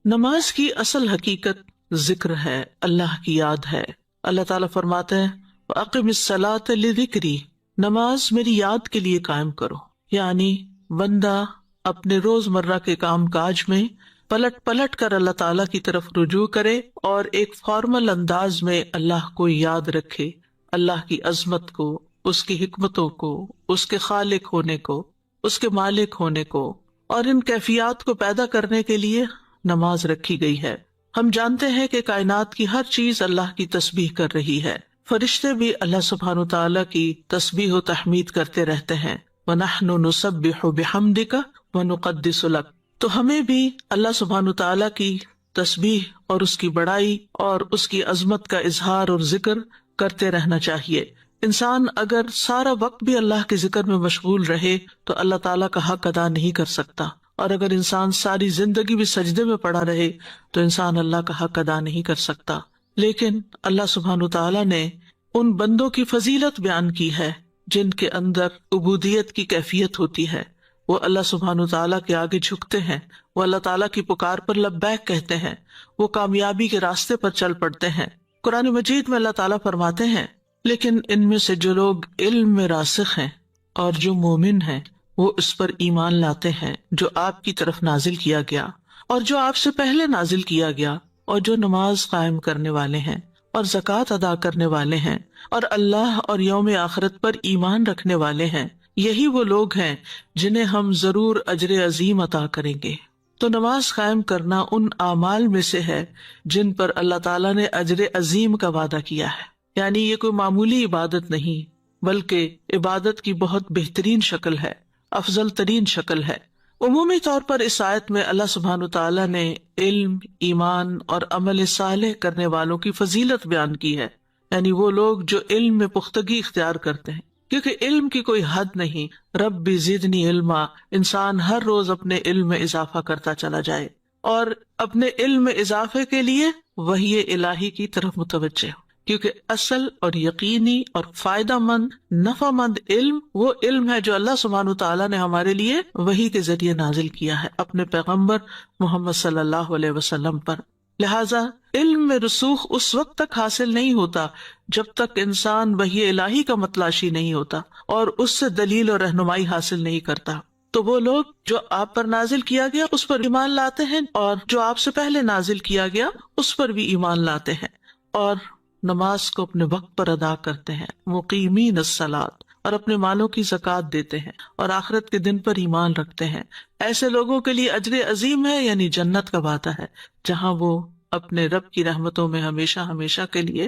نماز کی اصل حقیقت ذکر ہے، اللہ کی یاد ہے۔ اللہ تعالیٰ فرماتے ہیں وَأَقِمِ الصَّلَاةَ لِذِكْرِي، نماز میری یاد کے لیے قائم کرو، یعنی بندہ اپنے روز مرہ کے کام کاج میں پلٹ پلٹ کر اللہ تعالیٰ کی طرف رجوع کرے اور ایک فارمل انداز میں اللہ کو یاد رکھے، اللہ کی عظمت کو، اس کی حکمتوں کو، اس کے خالق ہونے کو، اس کے مالک ہونے کو، اور ان کیفیات کو پیدا کرنے کے لیے نماز رکھی گئی ہے۔ ہم جانتے ہیں کہ کائنات کی ہر چیز اللہ کی تسبیح کر رہی ہے، فرشتے بھی اللہ سبحانہ تعالیٰ کی تسبیح و تحمید کرتے رہتے ہیں۔ وَنَحْنُ نُسَبِّحُ بِحَمْدِكَ وَنُقَدِّسُ لَكَ، تو ہمیں بھی اللہ سبحانہ تعالیٰ کی تسبیح اور اس کی بڑائی اور اس کی عظمت کا اظہار اور ذکر کرتے رہنا چاہیے۔ انسان اگر سارا وقت بھی اللہ کے ذکر میں مشغول رہے تو اللہ تعالیٰ کا حق ادا نہیں کر سکتا، اور اگر انسان ساری زندگی بھی سجدے میں پڑا رہے تو انسان اللہ کا حق ادا نہیں کر سکتا۔ لیکن اللہ سبحانہ تعالیٰ نے ان بندوں کی فضیلت بیان کی ہے جن کے اندر عبودیت کی کیفیت ہوتی ہے، وہ اللہ سبحانہ تعالیٰ کے آگے جھکتے ہیں، وہ اللہ تعالیٰ کی پکار پر لبیک کہتے ہیں، وہ کامیابی کے راستے پر چل پڑتے ہیں۔ قرآن مجید میں اللہ تعالیٰ فرماتے ہیں لیکن ان میں سے جو لوگ علم میں راسخ ہیں اور جو مومن ہیں وہ اس پر ایمان لاتے ہیں جو آپ کی طرف نازل کیا گیا اور جو آپ سے پہلے نازل کیا گیا، اور جو نماز قائم کرنے والے ہیں اور زکوٰۃ ادا کرنے والے ہیں اور اللہ اور یوم آخرت پر ایمان رکھنے والے ہیں، یہی وہ لوگ ہیں جنہیں ہم ضرور اجر عظیم عطا کریں گے۔ تو نماز قائم کرنا ان اعمال میں سے ہے جن پر اللہ تعالیٰ نے اجر عظیم کا وعدہ کیا ہے، یعنی یہ کوئی معمولی عبادت نہیں بلکہ عبادت کی بہت بہترین شکل ہے، افضل ترین شکل ہے۔ عمومی طور پر اس آیت میں اللہ سبحانہ تعالیٰ نے علم، ایمان اور عمل صالح کرنے والوں کی فضیلت بیان کی ہے، یعنی وہ لوگ جو علم میں پختگی اختیار کرتے ہیں، کیونکہ علم کی کوئی حد نہیں۔ رب زدنی علما، انسان ہر روز اپنے علم میں اضافہ کرتا چلا جائے اور اپنے علم میں اضافے کے لیے وحی الہی کی طرف متوجہ ہو، کیونکہ اصل اور یقینی اور فائدہ مند، نفع مند علم وہ علم ہے جو اللہ سبحانہ تعالیٰ نے ہمارے لیے وحی کے ذریعے نازل کیا ہے اپنے پیغمبر محمد صلی اللہ علیہ وسلم پر۔ لہٰذا علم میں رسوخ اس وقت تک حاصل نہیں ہوتا جب تک انسان وحی الہی کا متلاشی نہیں ہوتا اور اس سے دلیل اور رہنمائی حاصل نہیں کرتا۔ تو وہ لوگ جو آپ پر نازل کیا گیا اس پر ایمان لاتے ہیں اور جو آپ سے پہلے نازل کیا گیا اس پر بھی ایمان لاتے ہیں، اور نماز کو اپنے وقت پر ادا کرتے ہیں، مقیمین الصلاۃ، اور اپنے مالوں کی زکوٰۃ دیتے ہیں اور آخرت کے دن پر ایمان رکھتے ہیں۔ ایسے لوگوں کے لیے اجر عظیم ہے، یعنی جنت کا وعدہ ہے جہاں وہ اپنے رب کی رحمتوں میں ہمیشہ ہمیشہ کے لیے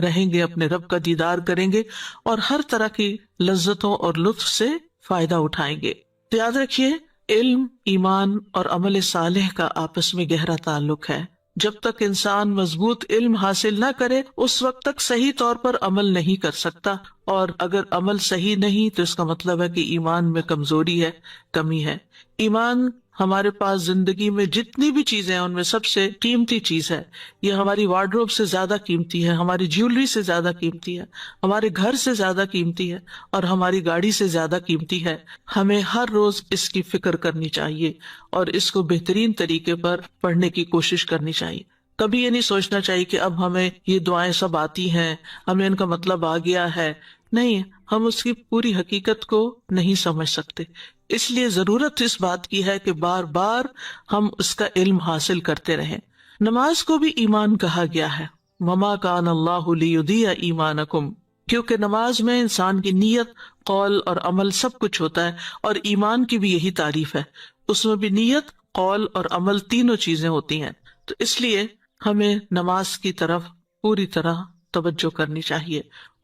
رہیں گے، اپنے رب کا دیدار کریں گے اور ہر طرح کی لذتوں اور لطف سے فائدہ اٹھائیں گے۔ تو یاد رکھیے، علم، ایمان اور عمل صالح کا آپس میں گہرا تعلق ہے۔ جب تک انسان مضبوط علم حاصل نہ کرے اس وقت تک صحیح طور پر عمل نہیں کر سکتا، اور اگر عمل صحیح نہیں تو اس کا مطلب ہے کہ ایمان میں کمزوری ہے، کمی ہے۔ ایمان ہمارے پاس زندگی میں جتنی بھی چیزیں ہیں ان میں سب سے قیمتی چیز ہے، یہ ہماری وارڈروب سے زیادہ قیمتی ہے، ہماری جیولری سے زیادہ قیمتی ہے، ہمارے گھر سے زیادہ قیمتی ہے اور ہماری گاڑی سے زیادہ قیمتی ہے۔ ہمیں ہر روز اس کی فکر کرنی چاہیے اور اس کو بہترین طریقے پر پڑھنے کی کوشش کرنی چاہیے۔ کبھی یہ نہیں سوچنا چاہیے کہ اب ہمیں یہ دعائیں سب آتی ہیں، ہمیں ان کا مطلب آ گیا ہے، نہیں، ہم اس کی پوری حقیقت کو نہیں سمجھ سکتے، اس لیے ضرورت اس بات کی ہے کہ بار بار ہم اس کا علم حاصل کرتے رہیں۔ نماز کو بھی ایمان کہا گیا ہے، وما کان اللہ لیضیع ایمانکم، کیونکہ نماز میں انسان کی نیت، قول اور عمل سب کچھ ہوتا ہے، اور ایمان کی بھی یہی تعریف ہے، اس میں بھی نیت، قول اور عمل تینوں چیزیں ہوتی ہیں۔ تو اس لیے ہمیں نماز کی طرف پوری طرح توجہ کرنی چاہیے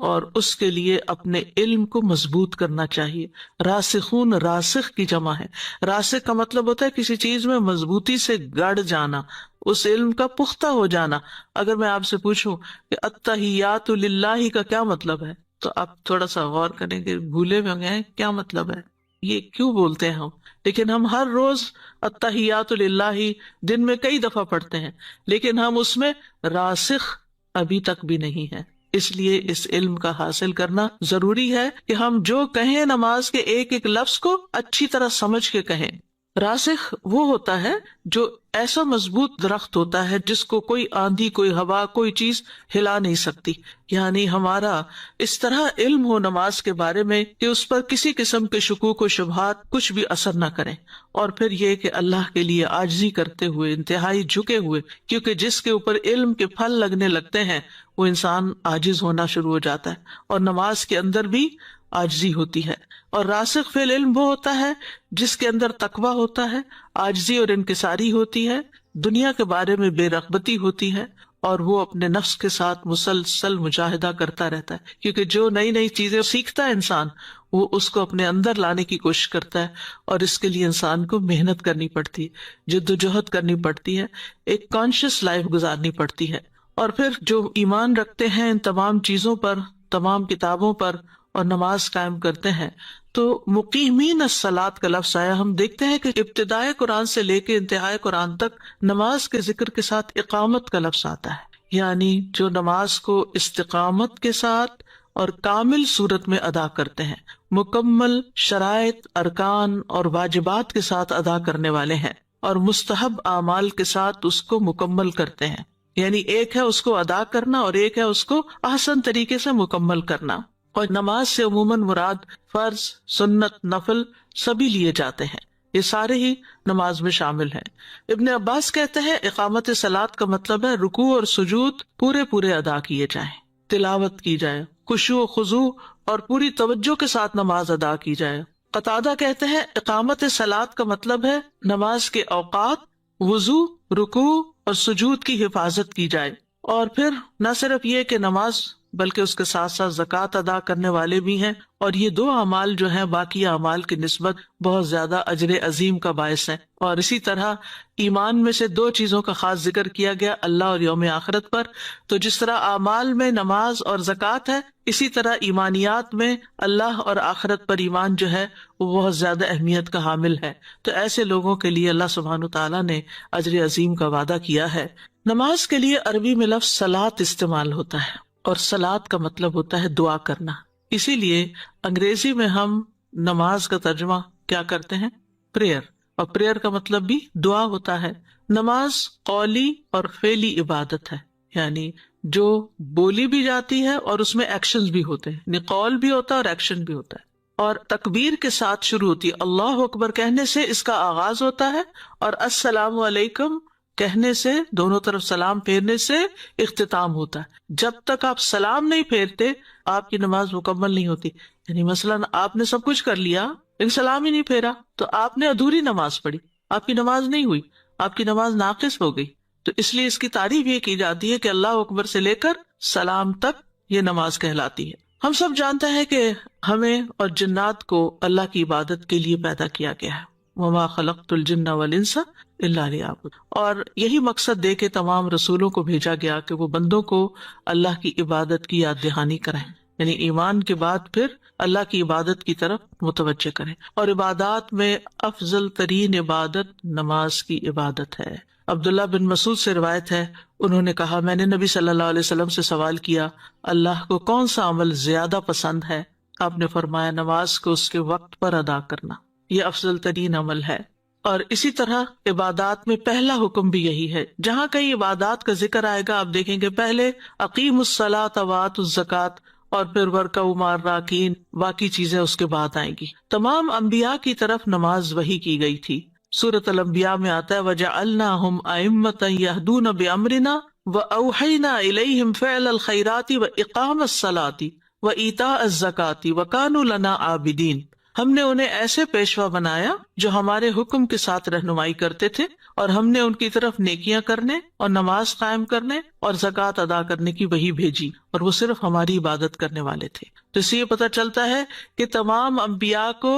اور اس کے لیے اپنے علم کو مضبوط کرنا چاہیے۔ راسخون، راسخ کی جمع ہے، راسخ کا مطلب ہوتا ہے کسی چیز میں مضبوطی سے گڑ جانا، اس علم کا پختہ ہو جانا۔ اگر میں آپ سے پوچھوں کہ التحیات للہ کا کیا مطلب ہے تو آپ تھوڑا سا غور کریں گے، بھولے ہوئے ہیں کیا مطلب ہے، یہ کیوں بولتے ہیں ہم، لیکن ہم ہر روز التحیات للہ دن میں کئی دفعہ پڑھتے ہیں، لیکن ہم اس میں راسخ ابھی تک بھی نہیں ہے۔ اس لیے اس علم کا حاصل کرنا ضروری ہے کہ ہم جو کہیں نماز کے ایک ایک لفظ کو اچھی طرح سمجھ کے کہیں، راسخ وہ ہوتا ہے جو ایسا مضبوط درخت ہوتا ہے جس کو کوئی آندھی، کوئی ہوا، کوئی چیز ہلا نہیں سکتی. یعنی ہمارا اس طرح علم ہو نماز کے بارے میں کہ اس پر کسی قسم کے شکوک و شبہات کچھ بھی اثر نہ کریں. اور پھر یہ کہ اللہ کے لیے عاجزی کرتے ہوئے، انتہائی جھکے ہوئے، کیونکہ جس کے اوپر علم کے پھل لگنے لگتے ہیں وہ انسان عاجز ہونا شروع ہو جاتا ہے. اور نماز کے اندر بھی عاجزی ہوتی ہے. اور راسخ فی العلم وہ ہوتا ہے جس کے اندر تقویٰ ہوتا ہے، عاجزی اور انکساری ہوتی ہے، دنیا کے بارے میں بے رغبتی ہوتی ہے، اور وہ اپنے نفس کے ساتھ مسلسل مجاہدہ کرتا رہتا ہے. کیونکہ جو نئی نئی چیزیں سیکھتا ہے انسان، وہ اس کو اپنے اندر لانے کی کوشش کرتا ہے، اور اس کے لیے انسان کو محنت کرنی پڑتی ہے، جد و جہد کرنی پڑتی ہے، ایک کانشیس لائف گزارنی پڑتی ہے. اور پھر جو ایمان رکھتے ہیں ان تمام چیزوں پر، تمام کتابوں پر، اور نماز قائم کرتے ہیں، تو مقیمین الصلاۃ کا لفظ آیا. ہم دیکھتے ہیں کہ ابتدائے قرآن سے لے کے انتہائے قرآن تک نماز کے ذکر کے ساتھ اقامت کا لفظ آتا ہے، یعنی جو نماز کو استقامت کے ساتھ اور کامل صورت میں ادا کرتے ہیں، مکمل شرائط، ارکان اور واجبات کے ساتھ ادا کرنے والے ہیں، اور مستحب اعمال کے ساتھ اس کو مکمل کرتے ہیں. یعنی ایک ہے اس کو ادا کرنا اور ایک ہے اس کو احسن طریقے سے مکمل کرنا. اور نماز سے عموماً مراد فرض، سنت، نفل سبھی لیے جاتے ہیں، یہ سارے ہی نماز میں شامل ہیں. ابن عباس کہتے ہیں اقامت صلاۃ کا مطلب ہے رکوع اور سجود پورے ادا کیے جائیں، تلاوت کی جائے، خشوع و خضوع اور پوری توجہ کے ساتھ نماز ادا کی جائے. قتادہ کہتے ہیں اقامت صلاۃ کا مطلب ہے نماز کے اوقات، وضو، رکوع اور سجود کی حفاظت کی جائے. اور پھر نہ صرف یہ کہ نماز بلکہ اس کے ساتھ ساتھ زکوٰۃ ادا کرنے والے بھی ہیں، اور یہ دو اعمال جو ہیں باقی اعمال کی نسبت بہت زیادہ اجر عظیم کا باعث ہیں. اور اسی طرح ایمان میں سے دو چیزوں کا خاص ذکر کیا گیا، اللہ اور یوم آخرت پر. تو جس طرح اعمال میں نماز اور زکوٰۃ ہے، اسی طرح ایمانیات میں اللہ اور آخرت پر ایمان جو ہے وہ بہت زیادہ اہمیت کا حامل ہے. تو ایسے لوگوں کے لیے اللہ سبحانہ تعالیٰ نے اجر عظیم کا وعدہ کیا ہے. نماز کے لیے عربی میں لفظ صلاۃ استعمال ہوتا ہے، اور صلاۃ کا مطلب ہوتا ہے دعا کرنا. اسی لیے انگریزی میں ہم نماز کا ترجمہ کیا کرتے ہیں؟ پریئر. اور پریئر کا مطلب بھی دعا ہوتا ہے. نماز قولی اور فعلی عبادت ہے، یعنی جو بولی بھی جاتی ہے اور اس میں ایکشنز بھی ہوتے ہیں، یعنی قول بھی ہوتا ہے اور ایکشن بھی ہوتا ہے. اور تکبیر کے ساتھ شروع ہوتی ہے، اللہ اکبر کہنے سے اس کا آغاز ہوتا ہے، اور السلام علیکم کہنے سے، دونوں طرف سلام پھیرنے سے اختتام ہوتا ہے. جب تک آپ سلام نہیں پھیرتے آپ کی نماز مکمل نہیں ہوتی. یعنی مثلاً آپ نے سب کچھ کر لیا لیکن سلام ہی نہیں پھیرا تو آپ نے ادھوری نماز پڑھی، آپ کی نماز نہیں ہوئی، آپ کی نماز ناقص ہو گئی. تو اس لیے اس کی تعریف یہ کی جاتی ہے کہ اللہ اکبر سے لے کر سلام تک یہ نماز کہلاتی ہے. ہم سب جانتے ہیں کہ ہمیں اور جنات کو اللہ کی عبادت کے لیے پیدا کیا گیا ہے، وما خلقت الجن والانس الا لیعبدون، اور یہی مقصد دے کے تمام رسولوں کو بھیجا گیا کہ وہ بندوں کو اللہ کی عبادت کی یاد دہانی کریں، یعنی ایمان کے بعد پھر اللہ کی عبادت کی طرف متوجہ کریں. اور عبادات میں افضل ترین عبادت نماز کی عبادت ہے. عبداللہ بن مسعود سے روایت ہے، انہوں نے کہا میں نے نبی صلی اللہ علیہ وسلم سے سوال کیا اللہ کو کون سا عمل زیادہ پسند ہے؟ آپ نے فرمایا نماز کو اس کے وقت پر ادا کرنا، یہ افضل ترین عمل ہے. اور اسی طرح عبادات میں پہلا حکم بھی یہی ہے. جہاں کہیں عبادات کا ذکر آئے گا آپ دیکھیں گے پہلے اقیموا الصلاۃ وآتوا الزکوٰۃ، اور پھر ورکعوا مع الراکعین، باقی چیزیں اس کے بعد آئیں گی. تمام انبیاء کی طرف نماز وحی کی گئی تھی. سورۃ الانبیاء میں آتا ہے وَجَعَلْنَاهُمْ أَئِمَّةً يَهْدُونَ بِأَمْرِنَا وَأَوْحَيْنَا إِلَيْهِمْ فِعْلَ الْخَيْرَاتِ وَإِقَامَ الصَّلَاةِ وَإِيتَاءَ الزَّكَاةِ وَكَانُوا لَنَا عَابِدِينَ. ہم نے انہیں ایسے پیشوا بنایا جو ہمارے حکم کے ساتھ رہنمائی کرتے تھے، اور ہم نے ان کی طرف نیکیاں کرنے اور نماز قائم کرنے اور زکوٰۃ ادا کرنے کی وحی بھیجی، اور وہ صرف ہماری عبادت کرنے والے تھے. تو اس سے یہ پتہ چلتا ہے کہ تمام انبیاء کو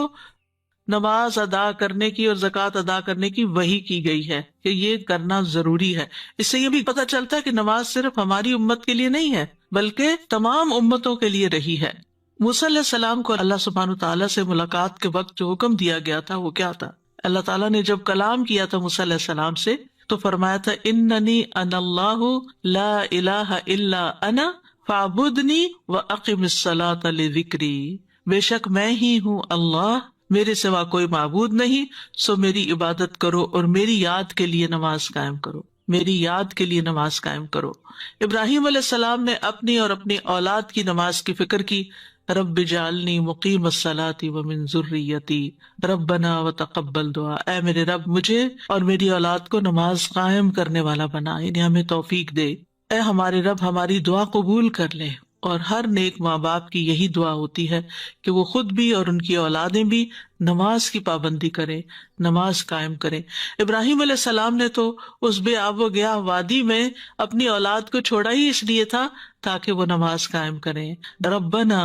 نماز ادا کرنے کی اور زکوٰۃ ادا کرنے کی وحی کی گئی ہے کہ یہ کرنا ضروری ہے. اس سے یہ بھی پتہ چلتا ہے کہ نماز صرف ہماری امت کے لیے نہیں ہے بلکہ تمام امتوں کے لیے رہی ہے. موسیٰ علیہ السلام کو اللہ سبحانہ تعالیٰ سے ملاقات کے وقت جو حکم دیا گیا تھا وہ کیا تھا؟ اللہ تعالیٰ نے جب کلام کیا تھا موسیٰ علیہ السلام سے تو فرمایا تھا اننی انا اللہ لا الہ الا انا فاعبدنی واقم الصلاۃ لذکری، بے شک میں ہی ہوں اللہ، میرے سوا کوئی معبود نہیں، سو میری عبادت کرو اور میری یاد کے لیے نماز قائم کرو، میری یاد کے لیے نماز قائم کرو۔ ابراہیم علیہ السلام نے اپنی اور اپنی اولاد کی نماز کی فکر کی، رب اجعلنی مقیم الصلاۃ ومن ذریتی ربنا وتقبل دعا، اے میرے رب مجھے اور میری اولاد کو نماز قائم کرنے والا بنا، یعنی ہمیں توفیق دے۔ اے ہمارے رب ہماری دعا قبول کر لے۔ اور ہر نیک ماں باپ کی یہی دعا ہوتی ہے کہ وہ خود بھی اور ان کی اولادیں بھی نماز کی پابندی کریں، نماز قائم کریں۔ ابراہیم علیہ السلام نے تو اس بے آب و گیا وادی میں اپنی اولاد کو چھوڑا ہی اس لیے تھا تاکہ وہ نماز قائم کریں۔ ربنا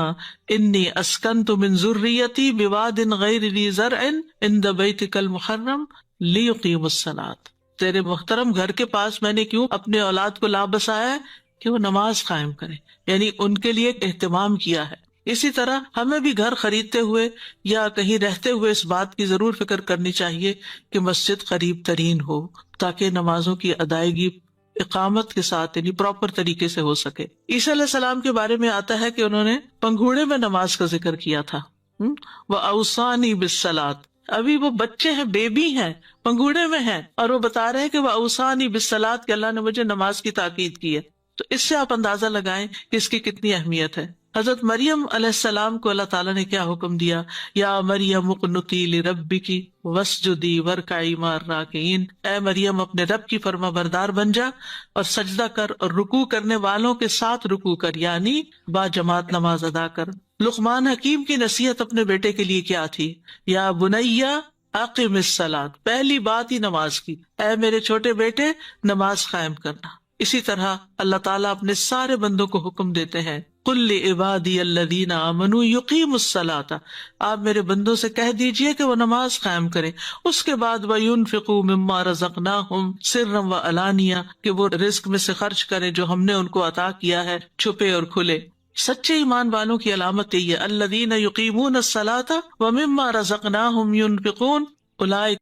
انی اسکنت من ذریتی بواد غیر ذی زرع عند بیتک المحرم لیقیموا الصلاۃ، تیرے محترم گھر کے پاس میں نے کیوں اپنے اولاد کو لا بسایا ہے کہ وہ نماز قائم کریں، یعنی ان کے لیے اہتمام کیا ہے۔ اسی طرح ہمیں بھی گھر خریدتے ہوئے یا کہیں رہتے ہوئے اس بات کی ضرور فکر کرنی چاہیے کہ مسجد قریب ترین ہو تاکہ نمازوں کی ادائیگی اقامت کے ساتھ یعنی پراپر طریقے سے ہو سکے۔ عیسیٰ علیہ السلام کے بارے میں آتا ہے کہ انہوں نے پنگھوڑے میں نماز کا ذکر کیا تھا، وَأَوْصَانِي بِالصَّلَاةِ، ابھی وہ بچے ہیں، بیبی ہیں، پنگھوڑے میں ہیں، اور وہ بتا رہے ہیں کہ وَأَوْصَانِي بِالصَّلَاةِ کہ اللہ نے مجھے نماز کی تاکید کی ہے۔ تو اس سے آپ اندازہ لگائیں کہ اس کی کتنی اہمیت ہے۔ حضرت مریم علیہ السلام کو اللہ تعالیٰ نے کیا حکم دیا؟ یا مریم اقنتی لربک واسجدی وارکعی مع الراکعین، اے مریم اپنے رب کی فرما بردار بن جا اور سجدہ کر اور رکوع کرنے والوں کے ساتھ رکوع کر، یعنی با جماعت نماز ادا کر۔ لقمان حکیم کی نصیحت اپنے بیٹے کے لیے کیا تھی؟ یا بنیا اقم الصلاۃ، پہلی بات ہی نماز کی، اے میرے چھوٹے بیٹے نماز قائم کرنا۔ اسی طرح اللہ تعالیٰ اپنے سارے بندوں کو حکم دیتے ہیں، قل لعبادی الذین آمنوا یقیموا الصلاۃ، آپ میرے بندوں سے کہہ دیجئے کہ وہ نماز قائم کریں۔ اس کے بعد وینفقوا مما رزقناہم سرا وعلانیہ، کہ وہ رزق میں سے خرچ کریں جو ہم نے ان کو عطا کیا ہے، چھپے اور کھلے۔ سچے ایمان والوں کی علامت یہ ہے، الذین یقیمون الصلاۃ ومما رزقناہم ینفقون اولئک